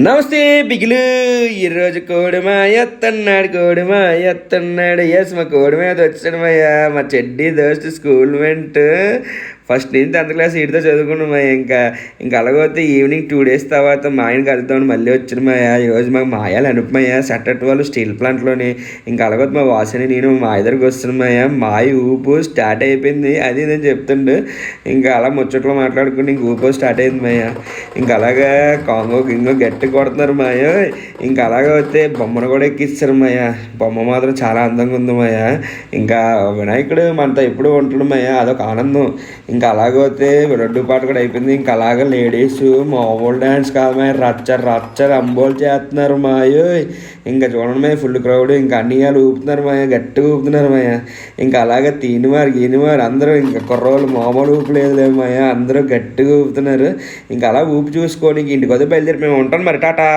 నమస్తే బిగిలు. ఈరోజు కోడిమా ఎత్తన్నాడు ఎస్ మా కోడి మీద వచ్చాడు మాయా. మా చెడ్డీ దోస్త్ స్కూల్ మెంట్ ఫస్ట్ నుంచి 10th క్లాస్ వీటితో చదువుకున్నాం మాయ. ఇంకా అలాగైతే ఈవినింగ్ 2 days తర్వాత మా ఆయన కలుద్దామని మళ్ళీ వచ్చిన మాయా. ఈరోజు మాకు మాయాలు అనుపమాయ సెట్ వాళ్ళు స్టీల్ ప్లాంట్లోని. ఇంకా అలాగైతే మా వాసని నేను మా దగ్గరికి వస్తున్నాం మాయా. మాయ ఊపు స్టార్ట్ అయిపోయింది అది నేను చెప్తుండు. ఇంకా అలా ముచ్చట్లో మాట్లాడుకుంటే ఇంక ఊపు స్టార్ట్ అయింది మాయా. ఇంకా అలాగా కాంగో గింగో గట్టి కొడుతున్నారు మాయ. ఇంకా అలాగే వస్తే బొమ్మను కూడా ఎక్కిస్తారు మాయ. బొమ్మ మాత్రం చాలా అందంగా ఉంది మాయ. ఇంకా వినాయకుడు మనతో ఎప్పుడు ఉంటాడు మాయ, అదొక ఆనందం. ఇంకా అలాగైతే రొడ్డు పాట కూడా అయిపోయింది. ఇంకా అలాగే లేడీస్ మామూలు డ్యాన్స్ కాదు మాయ, రచ్చ రంబోలు చేస్తున్నారు మాయ. ఇంకా చూడండి మాయ ఫుల్ క్రౌడ్. ఇంకా అన్ని వాళ్ళు ఊపుతున్నారు మాయ, గట్టిగా ఊపుతున్నారు మాయ. ఇంకా అలాగే గీనివారు అందరూ ఇంకా కుర్రోళ్ళు మామూలు ఊపు లేదు మాయ, అందరూ గట్టిగా ఊపుతున్నారు. ఇంకా అలా ఊపి చూసుకొని ఇంటికి వద్ద బయలుదేరి మేము ఉంటాను మరి. టాటా.